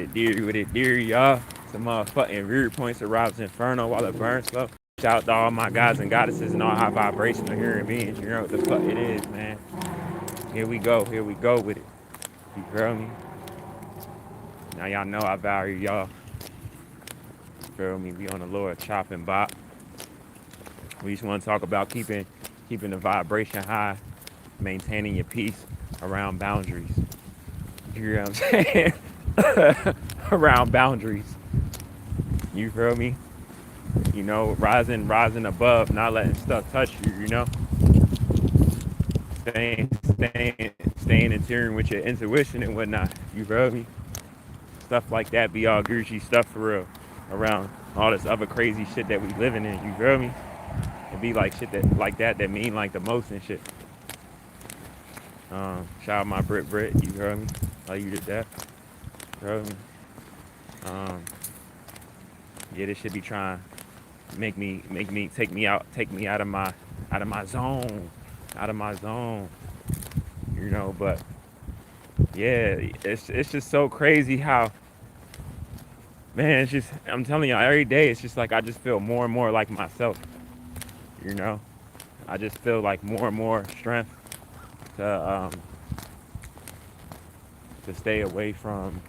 Dear with it, dear y'all. Some motherfucking weird points of RoBs Inferno while it burns slow. Shout out to all my gods and goddesses and all high vibrational human beings. You know what the fuck it is, man. Here we go with it. You feel me? Now y'all know I value y'all. You feel me? We on the Lord chop and bop. We just want to talk about keeping the vibration high, maintaining your peace around boundaries. You know what I'm saying? Around boundaries. You feel me? You know, rising above, not letting stuff touch you, you know? Staying in tune with your intuition and whatnot. You feel me? Stuff like that be all Gucci stuff for real. Around all this other crazy shit that we living in, you feel me? It be like shit that mean like the most and shit. Shout out my Brit, you feel me? Like you did that. You feel me? Yeah, this shit be trying to make me take me out of my zone. Out of my zone. You know, but yeah, it's just so crazy how, man, it's just, I'm telling you, every day it's just like I just feel more and more like myself. You know? I just feel like more and more strength to stay away from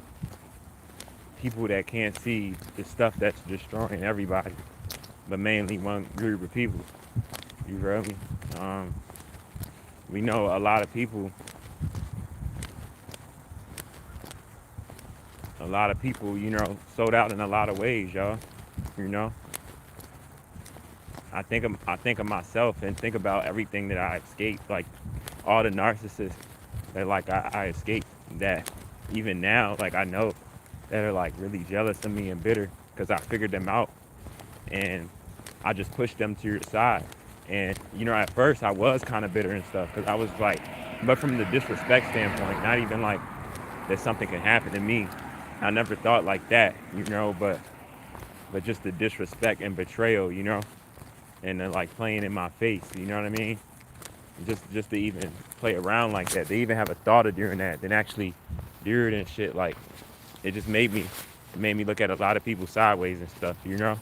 people that can't see the stuff that's destroying everybody, but mainly one group of people. You feel me? We know a lot of people, you know, sold out in a lot of ways, y'all. You know, I think of myself and think about everything that I escaped, like all the narcissists that like I escaped, that even now, like I know that are like really jealous of me and bitter because I figured them out and I just pushed them to your side. And you know, at first I was kind of bitter and stuff because I was like, but from the disrespect standpoint, not even like that something can happen to me. I never thought like that, you know, but just the disrespect and betrayal, you know, and then like playing in my face, you know what I mean? Just to even play around like that, they even have a thought of doing that, then actually do it and shit. Like it just made me look at a lot of people sideways and stuff, you know.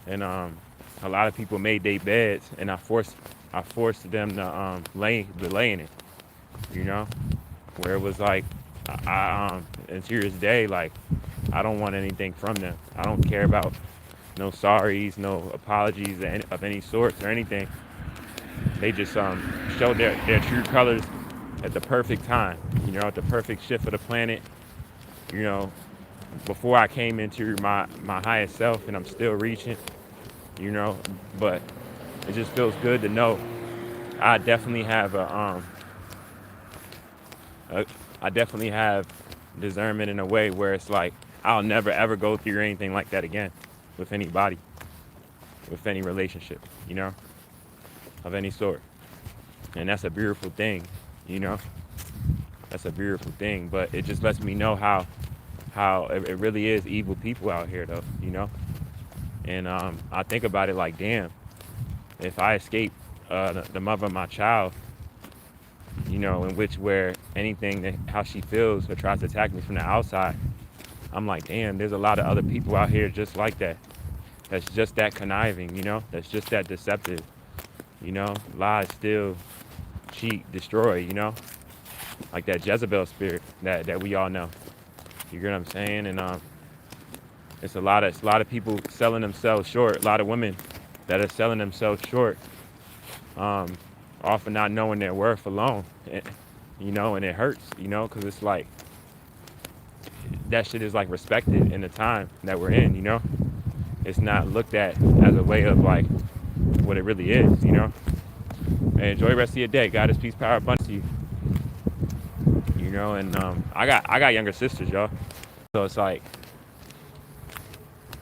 And a lot of people made their beds, and I forced them to lay in it, you know, where it was like and to this day, like I don't want anything from them. I don't care about no sorries, no apologies of any sorts or anything. They just showed their true colors at the perfect time, you know, at the perfect shift of the planet, you know, before I came into my highest self, and I'm still reaching, you know. But it just feels good to know I definitely have I definitely have discernment in a way where it's like I'll never ever go through anything like that again with anybody, with any relationship, you know, of any sort. And that's a beautiful thing, you know. That's a beautiful thing. But it just lets me know how it really is evil people out here, though, you know. And I think about it like, damn, if I escape the mother of my child, you know, in which where anything that how she feels or tries to attack me from the outside, I'm like, damn, there's a lot of other people out here just like that. That's just that conniving, you know. That's just that deceptive, you know. Lie, steal, cheat, destroy, you know. Like that Jezebel spirit that we all know. You get what I'm saying? And it's a lot of people selling themselves short. A lot of women that are selling themselves short, often not knowing their worth alone, you know, and it hurts, you know, because it's like that shit is like respected in the time that we're in, you know. It's not looked at as a way of like what it really is, you know. And enjoy the rest of your day. God is peace, power, abundance to you. You know, and I got younger sisters, y'all. So it's like,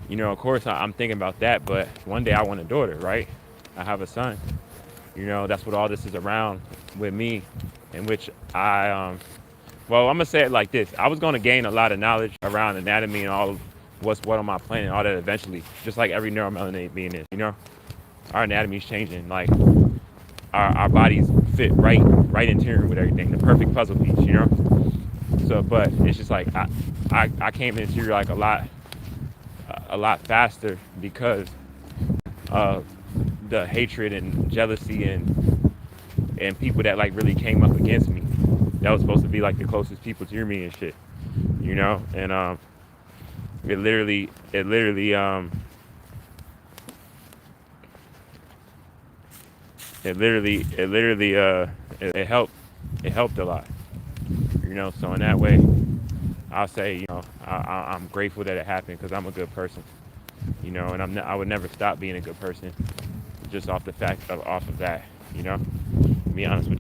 you know, of course I'm thinking about that, but one day I want a daughter, right? I have a son. You know, that's what all this is around with me, in which well, I'm gonna say it like this. I was gonna gain a lot of knowledge around anatomy and all of what's what on my planet, all that eventually, just like every neuromelanated being is, you know? Our anatomy is changing, like our bodies fit right in tune with everything, the perfect puzzle piece, you know? So, but it's just like I came into like a lot faster because of the hatred and jealousy and people that like really came up against me. That was supposed to be like the closest people to me and shit, you know. And it literally it helped a lot, you know. So in that way, I'll say, you know, I'm grateful that it happened because I'm a good person, you know, and I would never stop being a good person just off the fact of off of that, you know. To be honest with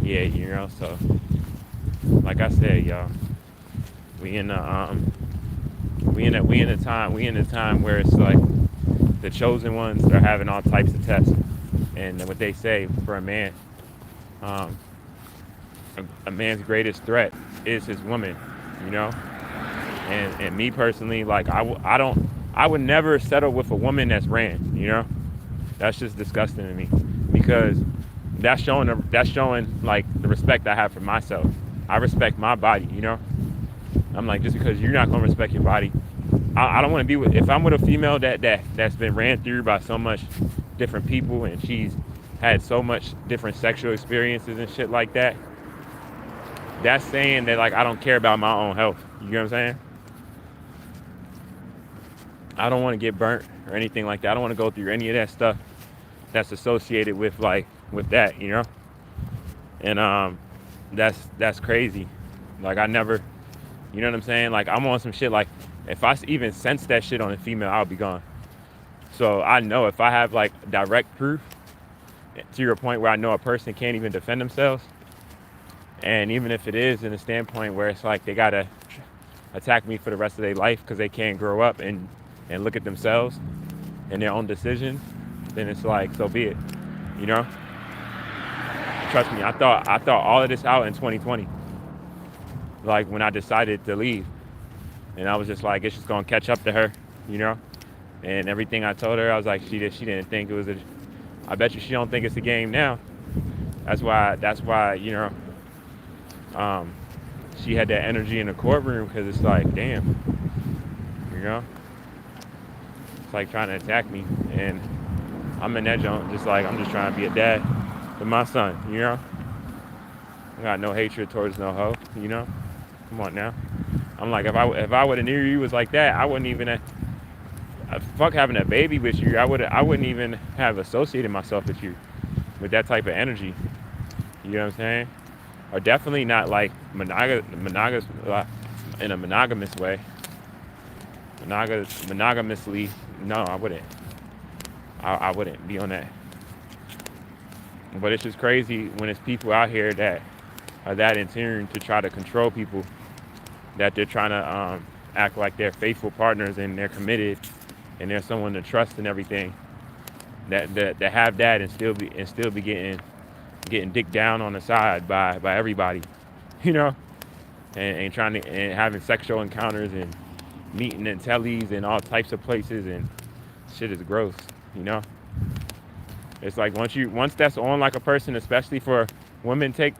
you, yeah, you know. So like I said, y'all, we in the we in the time where it's like the chosen ones are having all types of tests, and what they say for a man, um, a man's greatest threat is his woman, you know. And me personally, like I would never settle with a woman that's ran, you know. That's just disgusting to me because that's showing like the respect I have for myself. I respect my body, you know. I'm like, just because you're not gonna respect your body, I don't want to be with. If I'm with a female that's been ran through by so much different people and she's had so much different sexual experiences and shit like that, that's saying that like I don't care about my own health. You know what I'm saying? I don't want to get burnt or anything like that. I don't want to go through any of that stuff that's associated with like with that, you know. And that's crazy. Like I never, you know what I'm saying? Like I'm on some shit. Like if I even sense that shit on a female, I'll be gone. So I know if I have like direct proof to your point where I know a person can't even defend themselves, and even if it is in a standpoint where it's like they gotta attack me for the rest of their life because they can't grow up and look at themselves and their own decisions, then it's like so be it, you know. Trust me, I thought all of this out in 2020, like when I decided to leave, and I was just like, it's just gonna catch up to her, you know. And everything I told her, I was like, she didn't think it was a. I bet you she don't think it's a game now. That's why you know. She had that energy in the courtroom because it's like, damn, you know. It's like trying to attack me, and I'm in that joint, just like I'm just trying to be a dad to my son, you know. I got no hatred towards no hoe, you know. Come on now. I'm like, if I would have knew you was like that, I wouldn't even fuck having a baby with you. I wouldn't even have associated myself with you with that type of energy. You know what I'm saying? Or definitely not like monogamous in a monogamous way. Monogamously, no, I wouldn't. I wouldn't be on that. But it's just crazy when it's people out here that are that in tune to try to control people, that they're trying to act like they're faithful partners and they're committed and they're someone to trust and everything. That have that and still be getting dicked down on the side by everybody, you know, and trying to and having sexual encounters and meeting in tellies and all types of places, and shit is gross, you know. It's like once that's on like a person, especially for women, take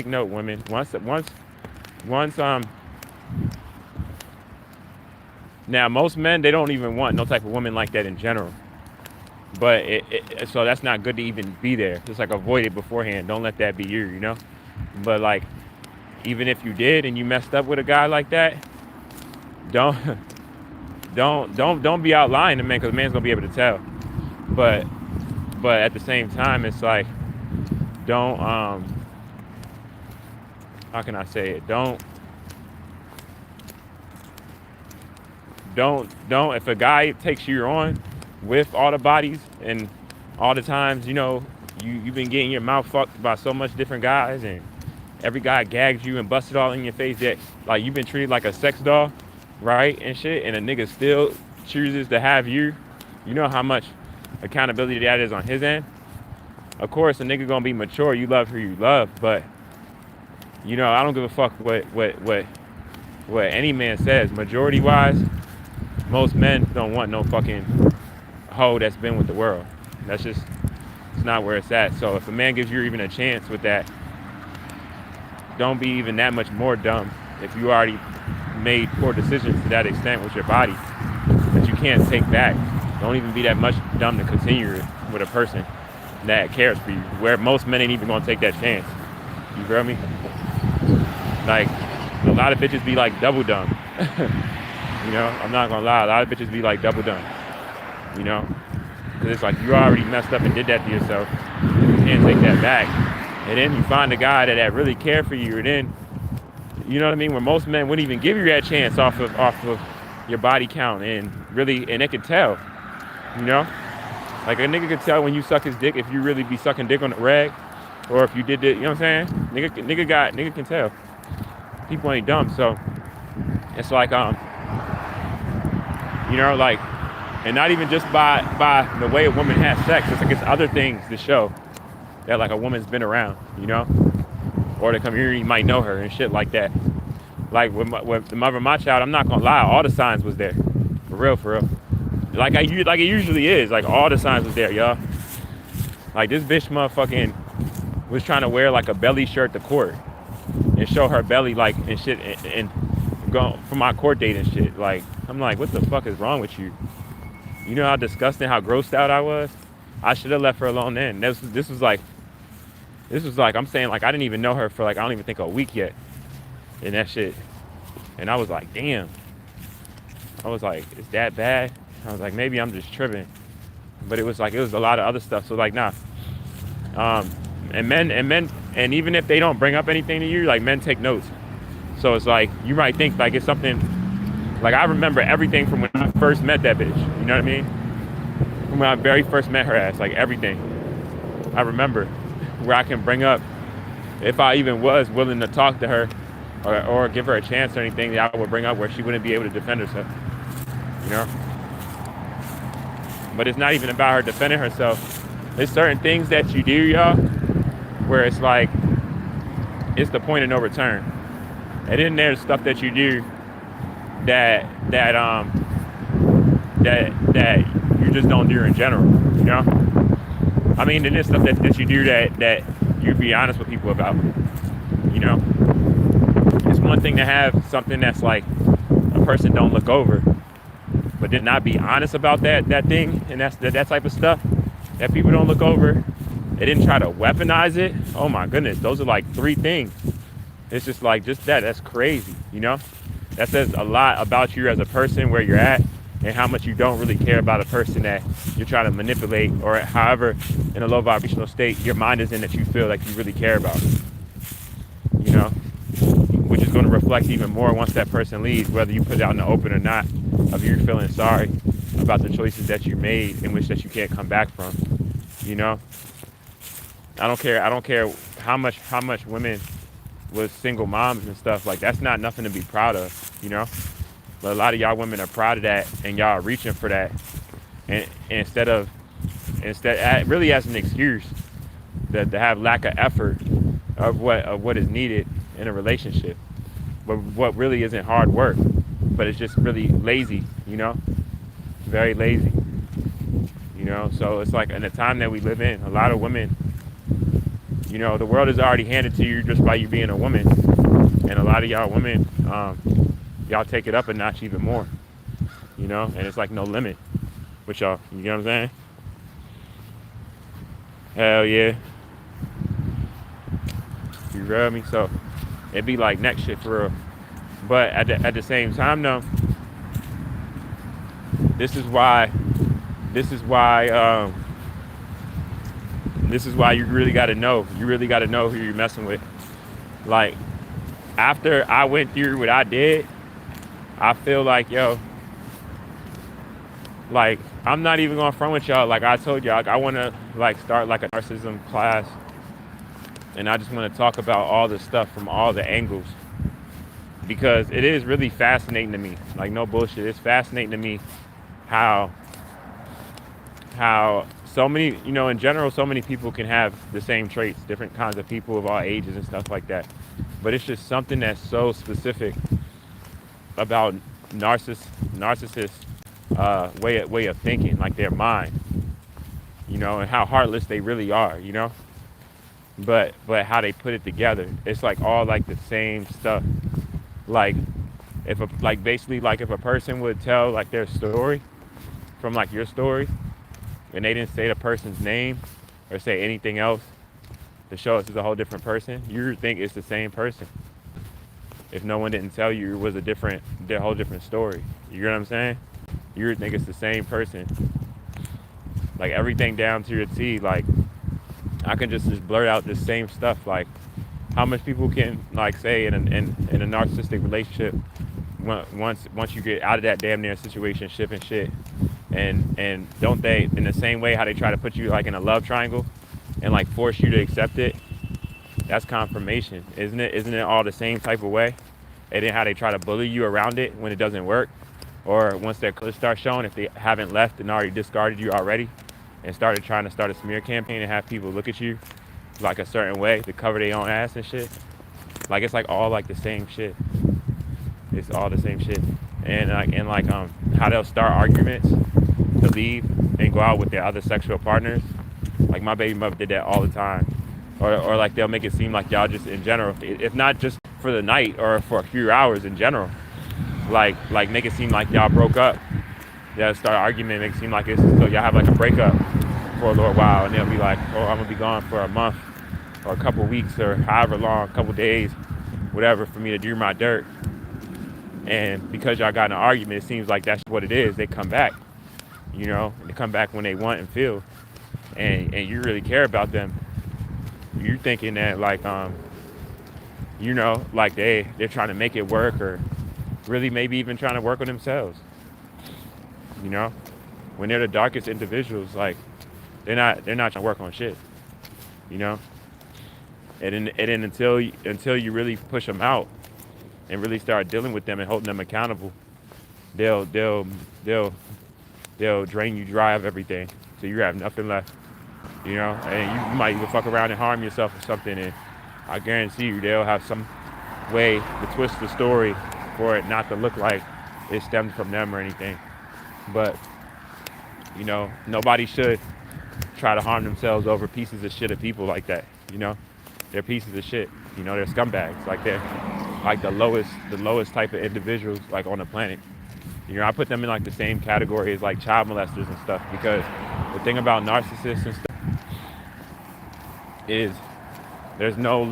note, women. Once now most men, they don't even want no type of woman like that in general. But so that's not good to even be there. Just like avoid it beforehand. Don't let that be you know. But like, even if you did and you messed up with a guy like that, don't be out lying to men, because man's gonna be able to tell. But at the same time, it's like, don't how can I say it? Don't if a guy takes you on with all the bodies and all the times, you know, you've been getting your mouth fucked by so much different guys, and every guy gags you and busted all in your face, that like you've been treated like a sex doll, right, and shit, and a nigga still chooses to have you. You know how much accountability that is on his end. Of course, a nigga gonna be mature. You love who you love, but you know, I don't give a fuck what any man says. Majority wise, most men don't want no fucking hoe that's been with the world. That's just, it's not where it's at. So if a man gives you even a chance with that, don't be even that much more dumb if you already made poor decisions to that extent with your body that you can't take back. Don't even be that much dumb to continue with a person that cares for you, where most men ain't even gonna take that chance. You feel me? Like, a lot of bitches be like double dumb. You know, I'm not gonna lie, a lot of bitches be like double dumb. You know? Because it's like you already messed up and did that to yourself. You can't take that back. And then you find a guy that really cared for you, and then, you know what I mean, where most men wouldn't even give you that chance off of your body count, and really, and they could tell, you know? Like a nigga could tell when you suck his dick if you really be sucking dick on the rag, or if you did it, you know what I'm saying? Nigga can tell. People ain't dumb, so it's like, you know, like, and not even just by the way a woman has sex, it's like it's other things to show that like a woman's been around, you know? Or the community might know her and shit like that. Like with the mother of my child, I'm not gonna lie, all the signs was there. For real. Like it usually is, like all the signs was there, y'all. Like this bitch motherfucking was trying to wear like a belly shirt to court and show her belly like and shit and go for my court date and shit. Like, I'm like, what the fuck is wrong with you? You know how disgusting, how grossed out I was? I should have left her alone then. This was like, I'm saying, like, I didn't even know her for like, I don't even think a week yet. And that shit. And I was like, damn. I was like, is that bad? I was like, maybe I'm just tripping. But it was like, it was a lot of other stuff. So like, nah. And men, and even if they don't bring up anything to you, like men take notes. So it's like, you might think like it's something, like I remember everything from when I first met that bitch. You know what I mean? From when I very first met her ass, like everything. I remember where I can bring up, if I even was willing to talk to her or give her a chance or anything, that I would bring up where she wouldn't be able to defend herself. You know? But it's not even about her defending herself. There's certain things that you do, y'all, where it's like, it's the point of no return. And then there's stuff that you do that you just don't do in general, you know? I mean, and there's stuff that you do that you be honest with people about, you know? It's one thing to have something that's like a person don't look over, but then not be honest about that thing, and that type of stuff that people don't look over. They didn't try to weaponize it. Oh my goodness, those are like 3 things. It's just like, that's crazy, you know? That says a lot about you as a person, where you're at, and how much you don't really care about a person that you're trying to manipulate, or however, in a low vibrational state, your mind is in, that you feel like you really care about, you know? Which is going to reflect even more once that person leaves, whether you put it out in the open or not, of you feeling sorry about the choices that you made, in which that you can't come back from, you know? I don't care how much women was single moms and stuff, like that's not nothing to be proud of, you know? But a lot of y'all women are proud of that, and y'all are reaching for that, and instead really as an excuse to have lack of effort of what is needed in a relationship, but what really isn't hard work, but it's just really lazy, you know? Very lazy, you know? So it's like, in the time that we live in, a lot of women, you know, the world is already handed to you just by you being a woman. And a lot of y'all women, y'all take it up a notch even more, you know? And it's like no limit with y'all, you know what I'm saying? Hell yeah. You feel me? So it'd be like next shit for real. But at the same time though, this is why you really got to know. You really got to know who you're messing with. Like, after I went through what I did, I feel like, yo, like, I'm not even going to front with y'all. Like I told y'all, like, I want to like start like a narcissism class, and I just want to talk about all the stuff from all the angles, because it is really fascinating to me. Like, no bullshit, it's fascinating to me how how so many, in general, so many people can have the same traits, different kinds of people of all ages and stuff like that. But it's just something that's so specific about narcissists way of thinking, like their mind, and how heartless they really are, but how they put it together. It's like all like the same stuff. Like basically like if a person would tell like their story from like your story and they didn't say the person's name or say anything else to show us it's a whole different person, you would think it's the same person. If no one didn't tell you it was their whole different story. You know what I'm saying? You would think it's the same person. Like everything down to your T, like I can just blurt out the same stuff. Like how much people can like say in a narcissistic relationship once you get out of that damn near situationship and shit, and don't they, in the same way how they try to put you like in a love triangle and like force you to accept it, that's confirmation, isn't it? Isn't it all the same type of way? And then how they try to bully you around it when it doesn't work, or once their colors start showing, if they haven't left and already discarded you already and started trying to start a smear campaign and have people look at you like a certain way to cover their own ass and shit. Like it's like all like the same shit. It's all the same shit. And how they'll start arguments to leave and go out with their other sexual partners. Like my baby mother did that all the time. Or like they'll make it seem like y'all just in general, if not just for the night or for a few hours in general, like make it seem like y'all broke up. They'll start arguing, make it seem like it's so y'all have like a breakup for a little while, and they'll be like, oh, I'm gonna be gone for a month or a couple weeks or however long, a couple days, whatever, for me to do my dirt. And because y'all got in an argument, it seems like that's what it is. They come back, they come back when they want and feel, and you really care about them. You're thinking that like like they're trying to make it work, or really maybe even trying to work on themselves. When they're the darkest individuals, like they're not trying to work on shit. And then until you really push them out and really start dealing with them and holding them accountable, they'll drain you dry of everything, so you have nothing left. And you might even fuck around and harm yourself or something, and I guarantee you they'll have some way to twist the story for it not to look like it stemmed from them or anything. But nobody should try to harm themselves over pieces of shit of people like that. They're pieces of shit. They're scumbags. Like they're like the lowest type of individuals like on the planet. I put them in like the same category as like child molesters and stuff, because the thing about narcissists and stuff is there's no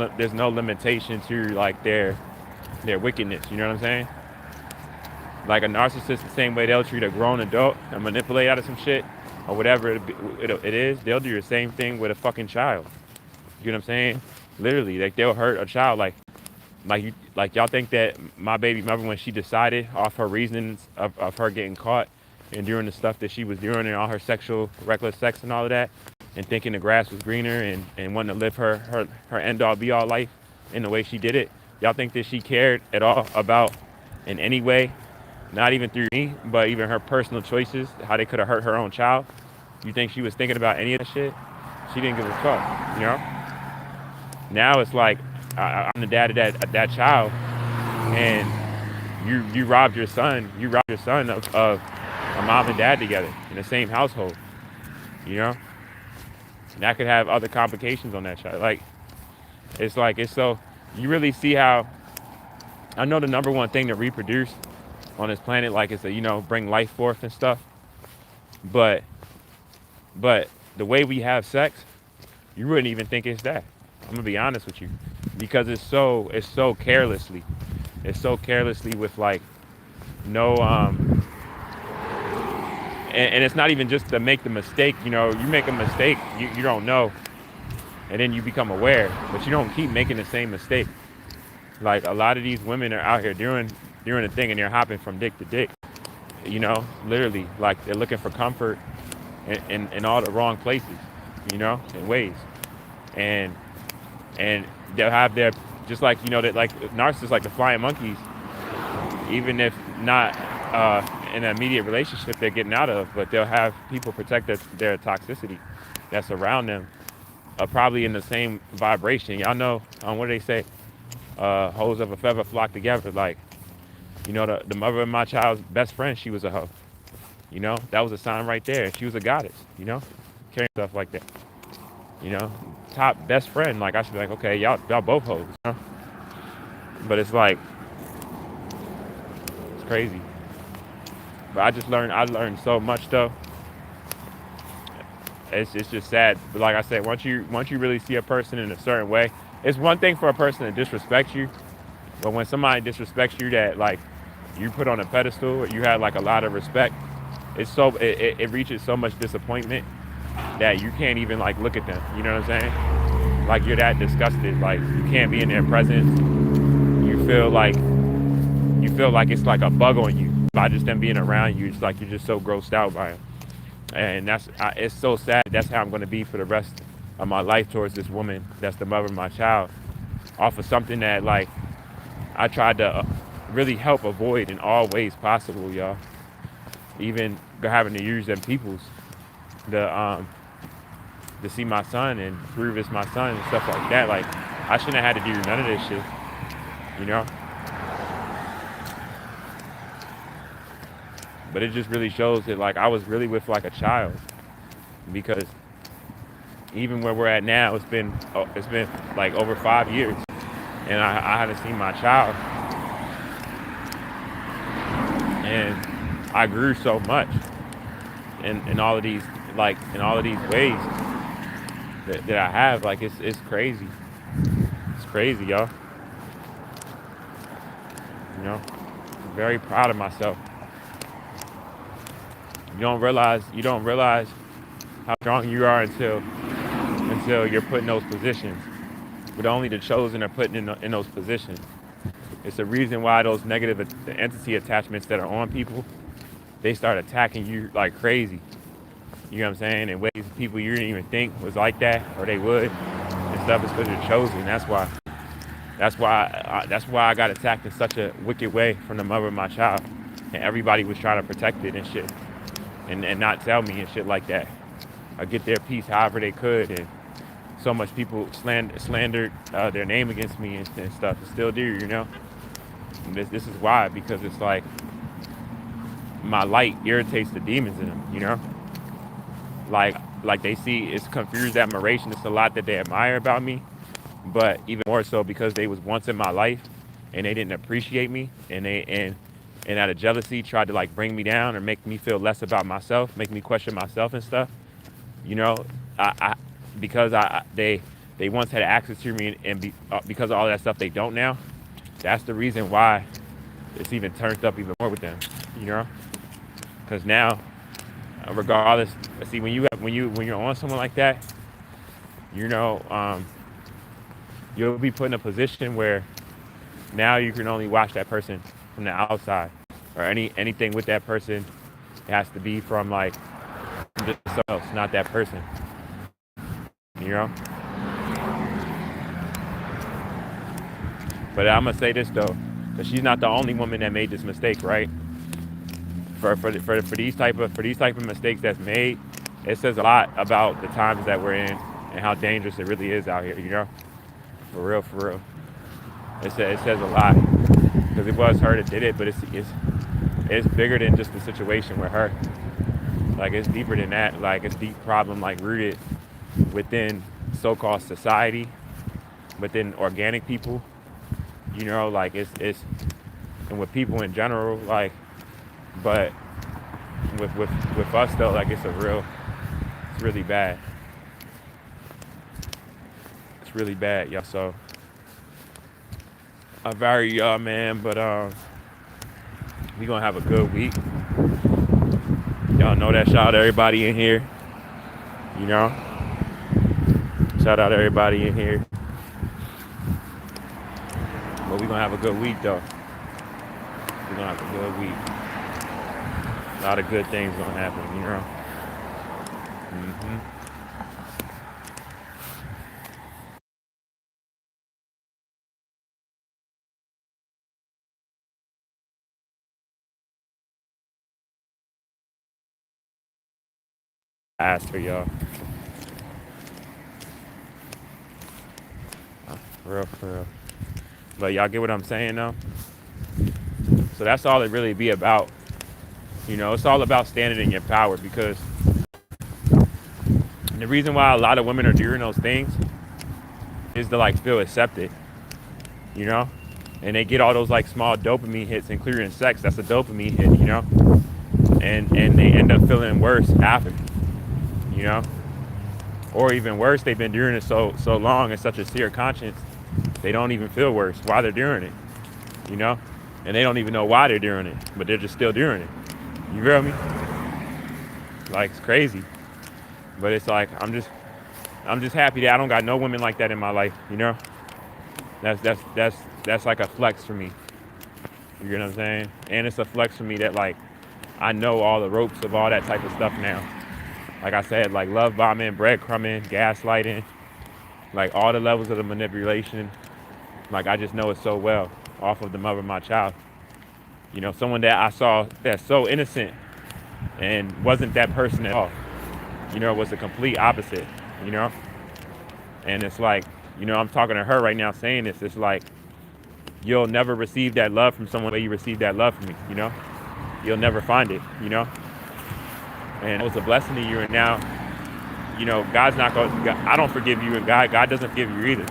limitation to like their wickedness. You know what I'm saying? Like a narcissist, the same way they'll treat a grown adult and manipulate out of some shit or whatever it is, they'll do the same thing with a fucking child. You know what I'm saying? Literally, like they'll hurt a child. Like y'all think that my baby mother, when she decided off her reasonings of her getting caught and doing the stuff that she was doing and all her reckless sex and all of that, and thinking the grass was greener and wanting to live her end all be all life in the way she did it, y'all think that she cared at all about in any way, not even through me, but even her personal choices, how they could have hurt her own child? You think she was thinking about any of that shit? She didn't give a fuck, Now it's like, I'm the dad of that child, and you robbed your son of a mom and dad together in the same household, And that could have other complications on that child. It's so, you really see how, I know the number one thing to reproduce on this planet, like it's bring life forth and stuff, but the way we have sex, you wouldn't even think it's that. I'm gonna be honest with you, because it's so carelessly with like no and it's not even just to make the mistake. You make a mistake, you don't know, and then you become aware, but you don't keep making the same mistake. Like a lot of these women are out here doing a thing, and they're hopping from dick to dick, literally, like they're looking for comfort in all the wrong places, in ways, and they'll have their, just like that, like narcissists, like the flying monkeys, even if not in an immediate relationship they're getting out of, but they'll have people protect their toxicity that's around them, probably in the same vibration. Y'all know, what do they say? Hoes of a feather flock together. Like, the mother of my child's best friend, she was a hoe. That was a sign right there. She was a goddess, carrying stuff like that. You know, top best friend. Like, I should be like, okay, y'all both hoes. But it's like, it's crazy. But I learned so much though. It's just sad. But like I said, once you really see a person in a certain way, it's one thing for a person to disrespect you, but when somebody disrespects you that like you put on a pedestal or you had like a lot of respect, it reaches so much disappointment that you can't even like look at them. You know what I'm saying? Like you're that disgusted. Like you can't be in their presence. You feel like it's like a bug on you by just them being around you. It's like you're just so grossed out by them. And it's so sad. That's how I'm going to be for the rest of my life towards this woman that's the mother of my child, off of something that like I tried to really help avoid in all ways possible, y'all. Even having to use them peoples to see my son and prove it's my son and stuff like that. Like I shouldn't have had to do none of this shit, you know. But it just really shows that like I was really with like a child, because even where we're at now, it's been like over 5 years, and I haven't seen my child, and I grew so much in all of these ways that I have. Like it's crazy. It's crazy, y'all. I'm very proud of myself. You don't realize how strong you are until you're put in those positions. But only the chosen are put in those positions. It's the reason why those negative entity attachments that are on people, they start attacking you like crazy. You know what I'm saying? In ways people you didn't even think was like that, or they would, and stuff. Is because you're chosen. That's why I got attacked in such a wicked way from the mother of my child, and everybody was trying to protect it and shit, and not tell me and shit like that. I get their piece however they could, and so much people slandered their name against me and stuff, and still do, And this is why, because it's like my light irritates the demons in them, Like they see it's confused admiration. It's a lot that they admire about me, but even more so because they was once in my life and they didn't appreciate me, and out of jealousy tried to like bring me down or make me feel less about myself, make me question myself and stuff. You know, I because they once had access to me, and because of all that stuff they don't now. That's the reason why it's even turned up even more with them. Because now, regardless, see when you're on someone like that, you'll be put in a position where now you can only watch that person from the outside, or anything with that person. It has to be from like just someone else, not that person. But I'm gonna say this though, because she's not the only woman that made this mistake, right? For these type of mistakes that's made, it says a lot about the times that we're in and how dangerous it really is out here. For real. It says a lot, because it was her that did it, but it's bigger than just the situation with her. Like it's deeper than that. Like it's deep problem like rooted within so-called society, within organic people. Like it's and with people in general, like, but with us though, like it's really bad. It's really bad, y'all. So I'm very young, man, but we gonna have a good week. Y'all know that. Shout out to everybody in here. Shout out to everybody in here. But we gonna have a good week though. We're gonna have a good week. A lot of good things gonna happen, Mm-hmm. ask for y'all. For real, for real. But y'all get what I'm saying though? So that's all it really be about. You know, it's all about standing in your power, because the reason why a lot of women are doing those things is to like feel accepted, you know? And they get all those like small dopamine hits, including sex. That's a dopamine hit, you know? And they end up feeling worse after, you know? Or even worse, they've been doing it so long and such a severe conscience, they don't even feel worse while they're doing it, you know? And they don't even know why they're doing it, but they're just still doing it. You feel me? Like, it's crazy. But it's like, I'm just happy that I don't got no women like that in my life, you know? That's like a flex for me. You know what I'm saying? And it's a flex for me that like I know all the ropes of all that type of stuff now. Like I said, like love bombing, breadcrumbing, gaslighting, like all the levels of the manipulation. Like I just know it so well off of the mother of my child. You know, someone that I saw that's so innocent and wasn't that person at all. You know, it was the complete opposite, you know? And it's like, you know, I'm talking to her right now saying this. It's like, you'll never receive that love from someone the way you receive that love from me, you know? You'll never find it, you know? And it was a blessing to you, and now, you know, God's not going to, I don't forgive you, and God doesn't forgive you either.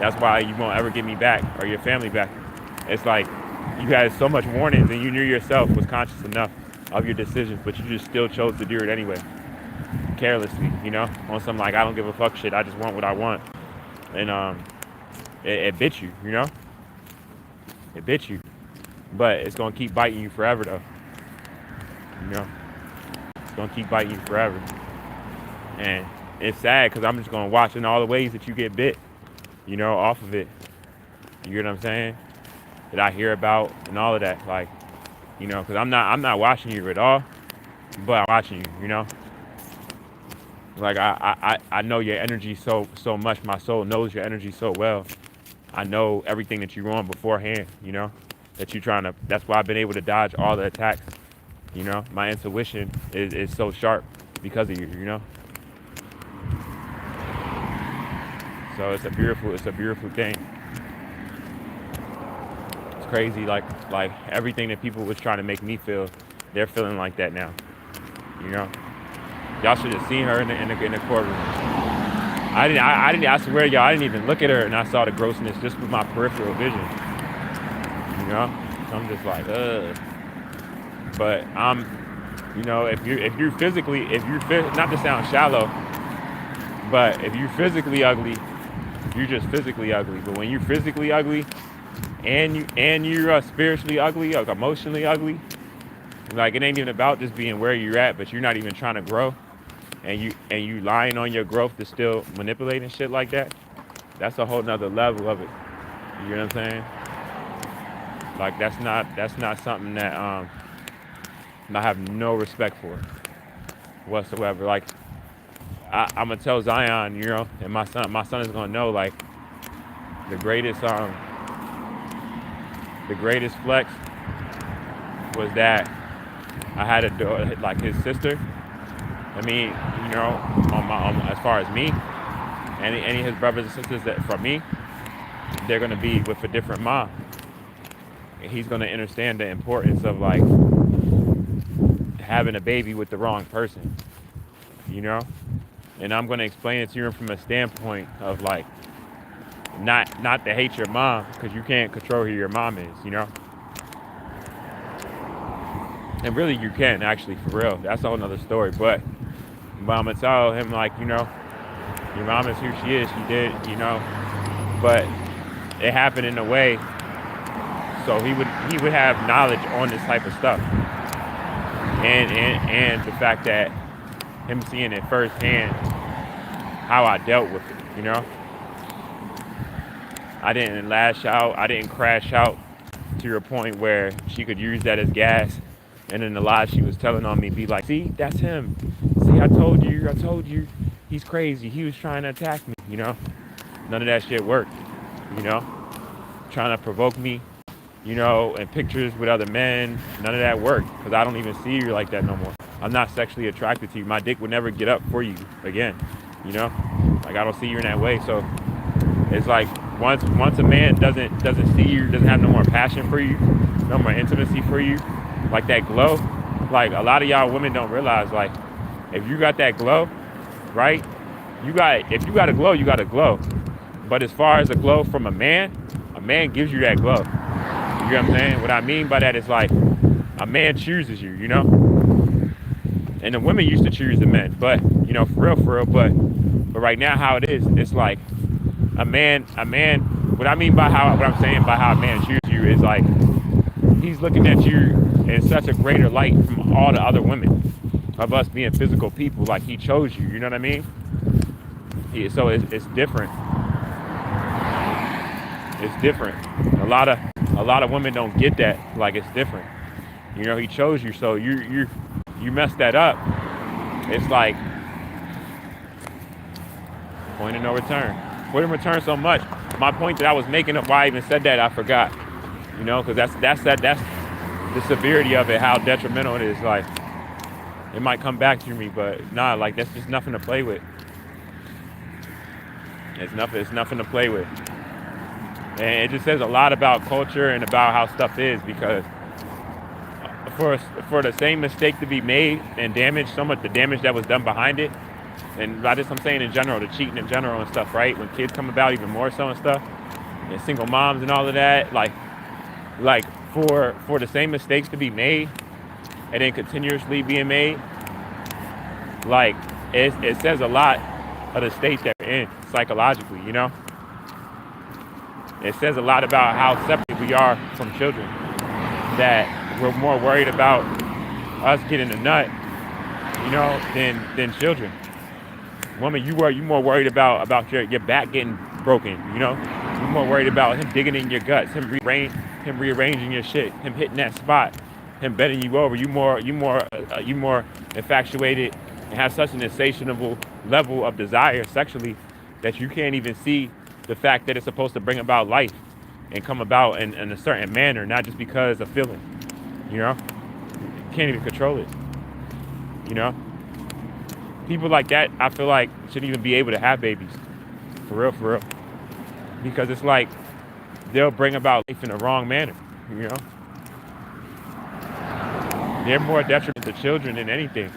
That's why you won't ever get me back or your family back. It's like, you had so much warnings, and you knew yourself was conscious enough of your decisions, but you just still chose to do it anyway. Carelessly, you know, on some like I don't give a fuck shit, I just want what I want. And it bit you, you know, it bit you, but it's gonna keep biting you forever though, you know, it's gonna keep biting you forever. And it's sad because I'm just gonna watch in all the ways that you get bit, you know, off of it. You get what I'm saying? That I hear about and all of that, like, you know, because I'm not watching you at all, but I'm watching you, you know. Like I know your energy so much. My soul knows your energy so well. I know everything that you're on beforehand, you know, that you're trying to, that's why I've been able to dodge all the attacks. You know, my intuition is so sharp because of you, you know. So it's a beautiful thing. It's crazy, like everything that people was trying to make me feel, they're feeling like that now, you know. Y'all should have seen her in the courtroom. I swear, y'all, I didn't even look at her, and I saw the grossness just with my peripheral vision. You know, so I'm just like, ugh. But you know, if you're physically, not to sound shallow, but if you're physically ugly, you're just physically ugly. But when you're physically ugly, and you're spiritually ugly, like emotionally ugly, like it ain't even about just being where you're at, but you're not even trying to grow. And you lying on your growth to still manipulating shit like that, that's a whole nother level of it. You know what I'm saying? Like that's not something that I have no respect for whatsoever. Like I'm gonna tell Zion, you know, and my son is gonna know, like the greatest flex was that I had a daughter, like his sister. I mean, you know, as far as me, any of his brothers and sisters that from me, they're gonna be with a different mom. And he's gonna understand the importance of like having a baby with the wrong person, you know. And I'm gonna explain it to him from a standpoint of like not to hate your mom, because you can't control who your mom is, you know. And really, you can actually, for real. That's a whole nother story, but I'm gonna tell him, like, you know, your mom is who she is. She did, you know, but it happened in a way so he would have knowledge on this type of stuff, and the fact that him seeing it firsthand how I dealt with it. You know, I didn't lash out. I didn't crash out to a point where she could use that as gas. And then the lies she was telling on me be like, see, that's him. See, I told you, he's crazy. He was trying to attack me, you know? None of that shit worked, you know? Trying to provoke me, you know, and pictures with other men. None of that worked, because I don't even see you like that no more. I'm not sexually attracted to you. My dick would never get up for you again. You know, like I don't see you in that way. So it's like once a man doesn't see you, doesn't have no more passion for you, no more intimacy for you, like that glow. Like a lot of y'all women don't realize, like if you got that glow, right? If you got a glow, you got a glow. But as far as a glow from a man gives you that glow. You know what I'm saying? What I mean by that is like a man chooses you, you know? And the women used to choose the men, but you know, for real, but right now how it is, it's like a man, what I mean by what I'm saying by how a man chooses you is like he's looking at you in such a greater light from all the other women of us being physical people. Like he chose you, you know what I mean? So it's different. It's different. A lot of women don't get that. Like it's different. You know, he chose you, so you mess that up. It's like point of no return. Point of return so much. My point that I was making up why I even said that, I forgot. You know, because that's the severity of it, how detrimental it is. Like it might come back to me, but nah, like that's just nothing to play with. It's nothing to play with. And it just says a lot about culture and about how stuff is, because for the same mistake to be made and damage, so much the damage that was done behind it, and by this I'm saying in general, the cheating in general and stuff, right? When kids come about even more so and stuff, and single moms and all of that, like for the same mistakes to be made and then continuously being made, like it says a lot of the state that we're in psychologically, you know? It says a lot about how separate we are from children, that we're more worried about us getting a nut, you know, than children. Woman, you more worried about your back getting broken, you know? You're more worried about him digging in your guts, him rearranging your shit, him hitting that spot, him bending you over. You more infatuated and have such an insatiable level of desire sexually that you can't even see the fact that it's supposed to bring about life and come about in a certain manner, not just because of feeling, you know? You can't even control it, you know? People like that, I feel like, shouldn't even be able to have babies, for real. Because it's like, they'll bring about life in the wrong manner, you know? They're more detriment to children than anything.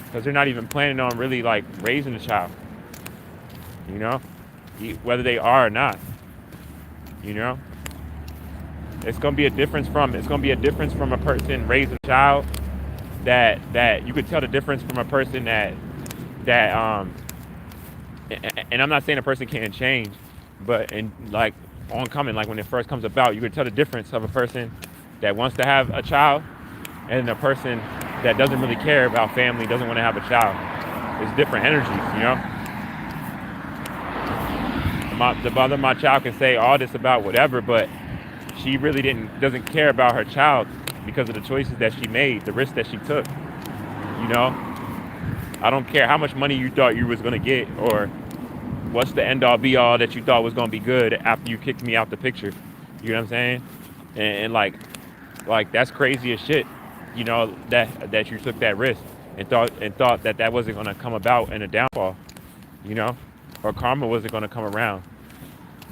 Because they're not even planning on really like raising a child, you know, whether they are or not, you know. It's gonna be a difference from a person raising a child that you could tell the difference from a person that and I'm not saying a person can't change, but in like oncoming, like when it first comes about, you could tell the difference of a person that wants to have a child and a person that doesn't really care about family, doesn't want to have a child. It's different energies, you know. The mother of my child can say all this about whatever, but she really doesn't care about her child because of the choices that she made, the risks that she took. You know, I don't care how much money you thought you was gonna get, or what's the end all be all that you thought was gonna be good after you kicked me out the picture. You know what I'm saying? And like that's crazy as shit. You know, that you took that risk and thought that wasn't gonna come about in a downfall. You know, or karma wasn't gonna come around.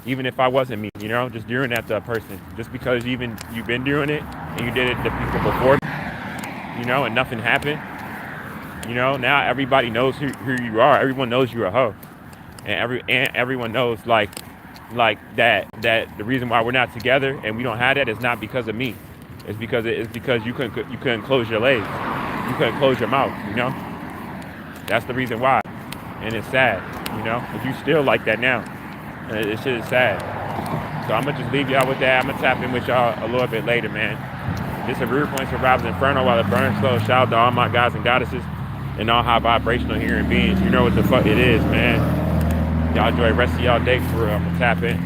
Even if I wasn't me, you know, just doing that to a person, just because you've been doing it and you did it to people before, you know, and nothing happened. You know, now everybody knows who you are. Everyone knows you're a hoe, and everyone knows like that the reason why we're not together and we don't have that is not because of me. It's because you couldn't close your legs, you couldn't close your mouth. You know, that's the reason why, and it's sad. You know, if you still like that now, this shit is sad. So I'm gonna just leave y'all with that. I'm gonna tap in with y'all a little bit later, man. This is Rude Point survives Inferno while it burns slow. Shout out to all my guys and goddesses and all high vibrational human beings. You know what the fuck it is, man. Y'all enjoy the rest of y'all day for real. I'm gonna tap in.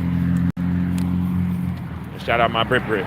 And shout out my Brit Brit.